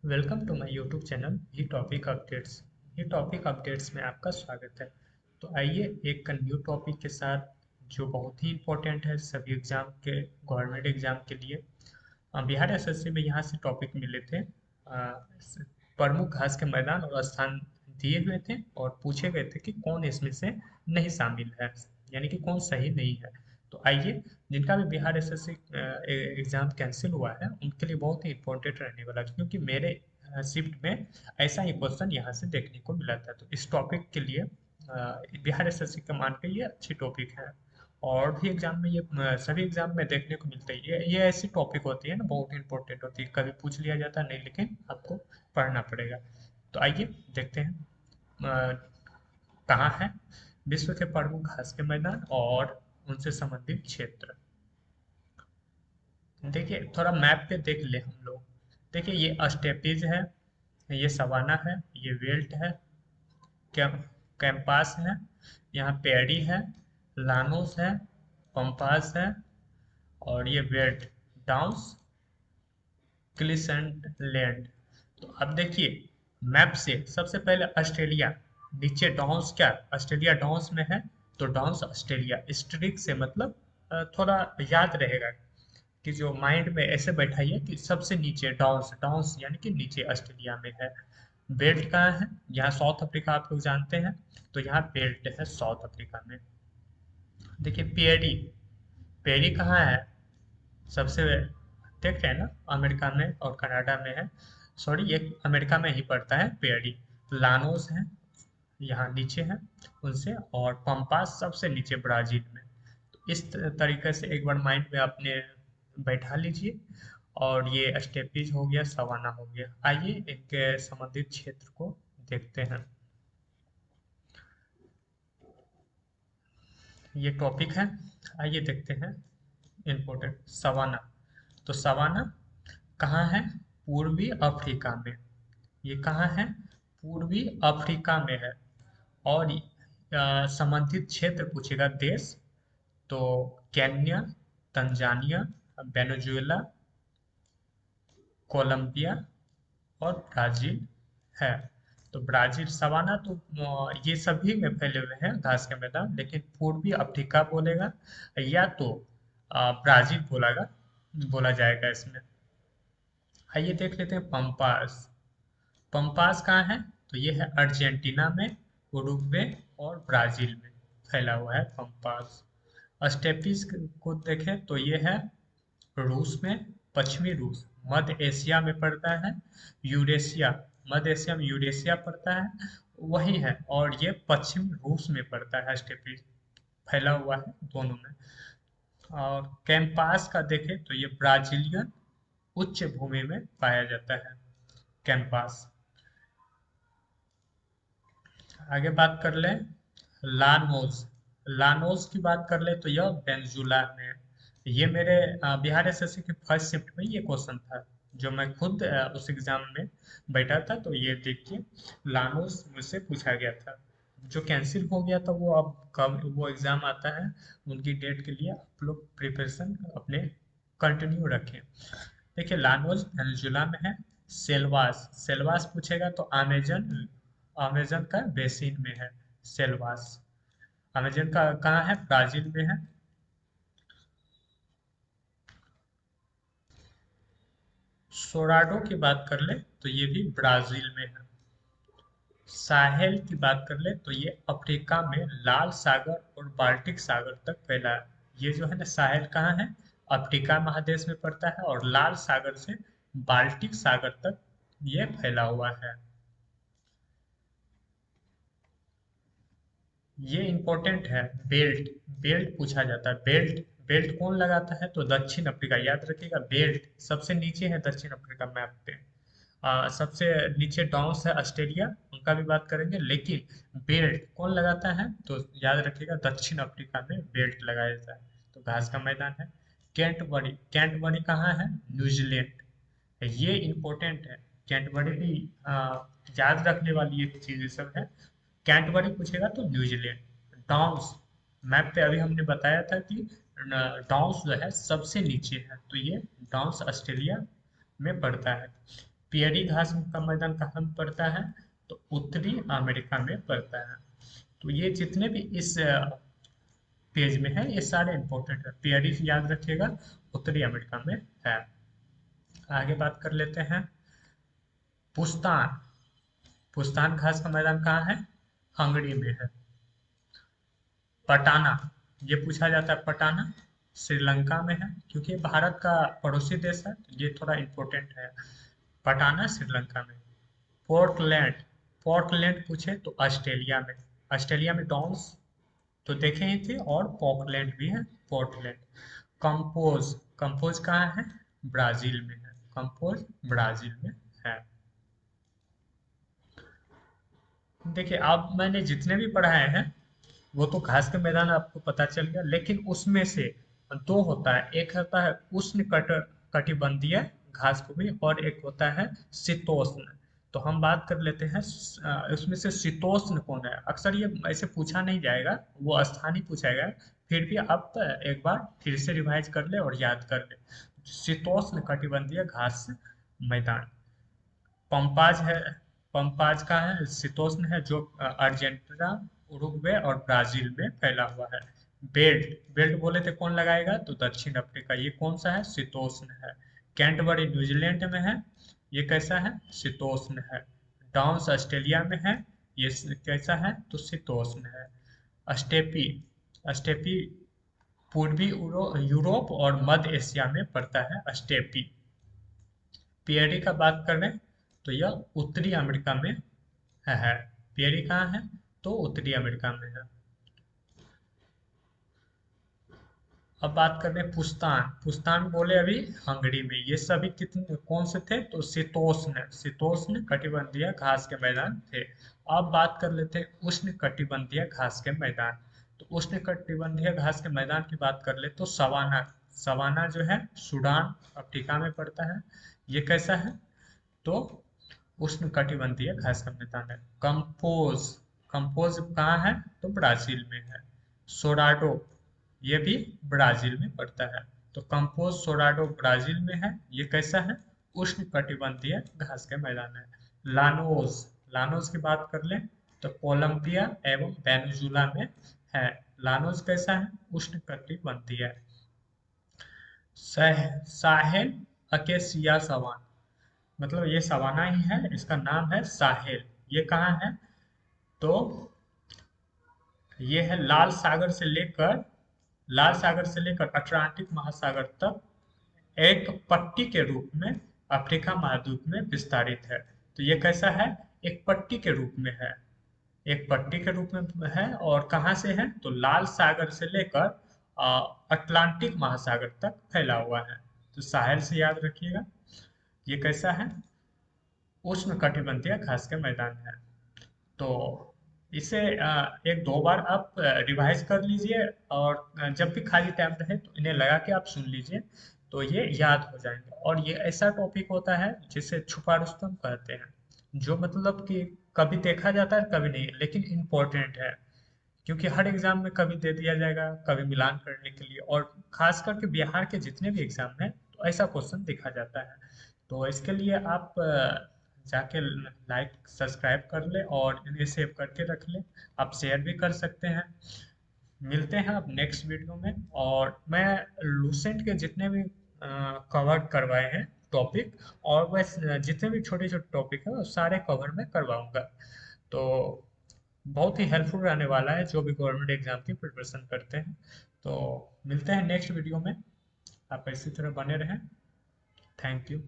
Welcome to my YouTube channel ही topic updates में आपका स्वागत है। तो आइए एक न्यू टॉपिक के साथ जो बहुत ही इम्पोर्टेंट है सभी एग्जाम के गवर्नमेंट एग्जाम के लिए। बिहार एसएससी में यहाँ से टॉपिक मिले थे। प्रमुख घास के मैदान और स्थान दिए हुए थे और पूछे गए थे कि कौन इसमें से नहीं शामिल है, यानी कि कौन सही नहीं है। तो आइए, जिनका भी बिहार एसएससी एग्जाम कैंसिल हुआ है उनके लिए बहुत ही इंपॉर्टेंट रहने वाला है, क्योंकि मेरे शिफ्ट में ऐसा ही क्वेश्चन यहाँ से देखने को मिला था। तो इस टॉपिक के लिए बिहार एसएससी का मान के ये अच्छी टॉपिक है। और भी एग्जाम में ये सभी एग्जाम में देखने को मिलता है। ये ऐसी टॉपिक होती है ना, बहुत इंपॉर्टेंट होती है, कभी पूछ लिया जाता है नहीं, लेकिन आपको पढ़ना पड़ेगा। तो आइए देखते हैं कहाँ है विश्व के प्रमुख घास के मैदान और उनसे संबंधित क्षेत्र। देखिए, थोड़ा मैप पे देख ले हम लोग। देखिए, ये स्टेपीज है, ये सवाना है, ये वेल्ट है, कैम कैंपास है, यहाँ पेड़ी है, लानोस है, पंपास है, और ये वेल्ट, डाउन्स, क्लिसेंट लैंड। तो अब देखिए, मैप से सबसे पहले ऑस्ट्रेलिया, नीचे डाउन्स, क्या ऑस्ट्रेलिया डाउन्स में है? तो डाउन्स ऑस्ट्रेलिया, स्ट्रिक से मतलब थोड़ा याद रहेगा कि जो माइंड में ऐसे बैठाइए कि सबसे नीचे डाउन्स, डाउन्स यानी कि नीचे ऑस्ट्रेलिया में है। बेल्ट कहाँ है? यहाँ साउथ अफ्रीका आप लोग जानते हैं, तो यहाँ बेल्ट है साउथ अफ्रीका में। देखिए पेरी, पेरी कहाँ है? सबसे, देख रहे हैं ना, अमेरिका में और कनाडा में है। सॉरी, ये अमेरिका में ही पड़ता है पेरी। लानोस है, यहाँ नीचे है उनसे, और पंपास सबसे नीचे ब्राजील में। तो इस तरीके से एक बार माइंड में अपने बैठा लीजिए। और ये स्टेपीज हो गया, सवाना हो गया। आइए इनके संबंधित क्षेत्र को देखते हैं। ये टॉपिक है, आइए देखते हैं। Important savanna. तो सवाना कहाँ है? पूर्वी अफ्रीका में। ये कहाँ है? पूर्वी अफ्रीका में है। और संबंधित क्षेत्र पूछेगा देश, तो केन्या, तंजानिया, वेनेजुएला, कोलंबिया और ब्राजील है। तो ब्राजील सवाना, तो ये सभी में फैले हुए हैं घास के मैदान, लेकिन पूर्वी अफ्रीका बोलेगा या तो ब्राजील बोला जाएगा इसमें। आइए देख लेते हैं पंपास। पंपास कहाँ है? तो ये है अर्जेंटीना में, उरुग्वे और ब्राजील में फैला हुआ है पंपास। स्टेपीज को देखें तो ये है रूस में, पश्चिमी रूस, मध्य एशिया में पड़ता है। यूरेशिया, मध्य एशिया में यूरेशिया पड़ता है, वही है। और ये पश्चिम रूस में पड़ता है, स्टेपीज फैला हुआ है दोनों में। और कैंपास का देखें तो ये ब्राजीलियन उच्च भूमि में पाया जाता है, कैंपास। आगे बात कर लें लानोस। लानोस की बात कर ले तो यह वेनेजुला में है। ये मेरे बिहार एसएससी की फर्स्ट शिफ्ट में ये क्वेश्चन था, जो मैं खुद उस एग्जाम में बैठा था। तो ये देखिए, लानोस मुझसे पूछा गया था। जो कैंसिल हो गया था वो अब कब वो एग्जाम आता है, उनकी डेट के लिए आप लोग प्रिपरेशन अपने कंटिन्यू रखें। देखिए, लानोस वेनेजुला में है। सेल्वास, सेल्वास पूछेगा तो अमेजन, अमेजन का बेसिन में है सेल्वास। अमेजन का कहाँ है? ब्राजील में है। सोराडो की बात कर ले तो ये भी ब्राजील में है। साहेल की बात कर ले तो ये अफ्रीका में लाल सागर और बाल्टिक सागर तक फैला है। ये जो है ना, साहेल कहाँ है? अफ्रीका महादेश में पड़ता है, और लाल सागर से बाल्टिक सागर तक ये फैला हुआ है। ये इंपॉर्टेंट है। बेल्ट, बेल्ट पूछा जाता है। बेल्ट, बेल्ट कौन लगाता है? तो दक्षिण अफ्रीका, याद रखिएगा। बेल्ट सबसे नीचे है दक्षिण अफ्रीका मैप पे। सबसे नीचे डाउन्स है ऑस्ट्रेलिया, उनका भी बात करेंगे, लेकिन बेल्ट कौन लगाता है? तो याद रखिएगा, दक्षिण अफ्रीका में बेल्ट लगाया जाता है। तो घास का मैदान है। कैंटबरी, कैंटबरी कहाँ है? न्यूजीलैंड। ये इंपॉर्टेंट है। कैंटबरी भी याद रखने वाली एक चीज सब है। कैंटबरी पूछेगा तो न्यूजीलैंड। डाउन्स, मैप पे अभी हमने बताया था कि डाउन्स जो है सबसे नीचे है, तो ये डाउन्स ऑस्ट्रेलिया में पड़ता है। पियरी घास का मैदान कहाँ में पड़ता है? तो उत्तरी अमेरिका में पड़ता है। तो ये जितने भी इस पेज में है ये सारे इंपॉर्टेंट है। पियरी याद रखिएगा, उत्तरी अमेरिका में है। आगे बात कर लेते हैं। पुस्तान, पुस्तान घास का मैदान कहाँ है? हंगरी में है। पटाना, ये पूछा जाता है, पटाना श्रीलंका में है, क्योंकि भारत का पड़ोसी देश है, तो ये थोड़ा इम्पोर्टेंट है। पटाना श्रीलंका में। पोर्टलैंड, पोर्टलैंड पूछे तो ऑस्ट्रेलिया में। ऑस्ट्रेलिया में डॉन्स तो देखे ही थे, और पोर्टलैंड भी है, पोर्टलैंड। कंपोज, कंपोज कहाँ है? ब्राजील में है, कंपोज ब्राजील में है। देखिए, अब मैंने जितने भी पढ़ाए हैं वो तो घास के मैदान आपको पता चल गया, लेकिन उसमें से दो होता है, एक होता है उष्ण कटिबंधीय घास को भी, और एक होता है शीतोष्ण। तो हम बात कर लेते हैं उसमें से शीतोष्ण कौन है। अक्सर ये ऐसे पूछा नहीं जाएगा, वो स्थानीय पूछा जाएगा, फिर भी आप एक बार फिर से रिवाइज कर ले और याद कर ले। शीतोष्ण कटिबंधीय घास मैदान पंपाज है। पंपाज का है, शीतोष्ण है, जो अर्जेंटीना, उरुग्वे और ब्राजील में फैला हुआ है। बेल्ट, बेल्ट बोले थे कौन लगाएगा? तो दक्षिण अफ्रीका। ये कौन सा है? शीतोष्ण है। कैंटबरी न्यूजीलैंड में है, ये कैसा है? शीतोष्ण है। डाउन्स ऑस्ट्रेलिया में है, ये कैसा है? तो शीतोष्ण है। स्टेपी, स्टेपी पूर्वी यूरोप और मध्य एशिया में पड़ता है स्टेपी। पियरी का बात करें तो यह उत्तरी अमेरिका में है। पियरी कहाँ है? तो उत्तरी अमेरिका में है। अब बात कर रहे हैं पुस्तान, पुस्तान बोले अभी हंगरी में। ये सभी कितने कौन से थे? तो शीतोष्ण, शीतोष्ण कटिबंधीय घास के मैदान थे। अब बात कर लेते हैं उष्ण कटिबंधीय घास के मैदान। तो उष्ण कटिबंधीय घास के मैदान की बात कर ले तो सवाना, सवाना जो है सूडान अफ्रीका में पड़ता है। ये कैसा है? तो उष्ण कटिबंधीय घास का मैदान है। कंपोज, कंपोज कहाँ है? तो ब्राजील में है। सोराडो, ये भी ब्राजील में पड़ता है। तो कंपोज सोराडो ब्राजील में है, ये कैसा है? उष्ण कटिबंधीय घास के मैदान है। लानोस, लानोस की बात कर ले तो कोलंबिया एवं वेनेजुला में है। लानोस कैसा है? उष्ण कटिबंधीय। साहेल अकेसिया सवान, मतलब ये सवाना ही है, इसका नाम है साहेल। ये कहाँ है? तो ये है लाल सागर से लेकर अटलांटिक महासागर तक एक पट्टी के रूप में अफ्रीका महाद्वीप में विस्तारित है। तो ये कैसा है? एक पट्टी के रूप में है, एक पट्टी के रूप में है। और कहाँ से है? तो लाल सागर से लेकर अटलांटिक महासागर तक फैला हुआ है। तो साहेल से याद रखिएगा। ये कैसा है? उष्ण कटिबंधीय घास के मैदान है। तो इसे एक दो बार आप रिवाइज कर लीजिए, और जब भी खाली टाइम रहे तो इन्हें लगा के आप सुन लीजिए, तो ये याद हो जाएंगे। और ये ऐसा टॉपिक होता है जिसे छुपा रुस्तम कहते हैं, जो मतलब कि कभी देखा जाता है कभी नहीं, लेकिन इम्पोर्टेंट है, क्योंकि हर एग्जाम में कभी दे दिया जाएगा, कभी मिलान करने के लिए। और खास करके बिहार के जितने भी एग्जाम हैं तो ऐसा क्वेश्चन दिखा जाता है। तो इसके लिए आप जाके लाइक सब्सक्राइब कर ले और इन्हें सेव करके रख ले। आप शेयर भी कर सकते हैं। मिलते हैं अब नेक्स्ट वीडियो में। और मैं लूसेंट के जितने भी कवर करवाए हैं टॉपिक, और वह जितने भी छोटे छोटे टॉपिक हैं वो सारे कवर में करवाऊंगा। तो बहुत ही हेल्पफुल रहने वाला है जो भी गवर्नमेंट एग्जाम की प्रिपरेशन करते हैं। तो मिलते हैं नेक्स्ट वीडियो में। आप इसी तरह बने रहें। Thank you.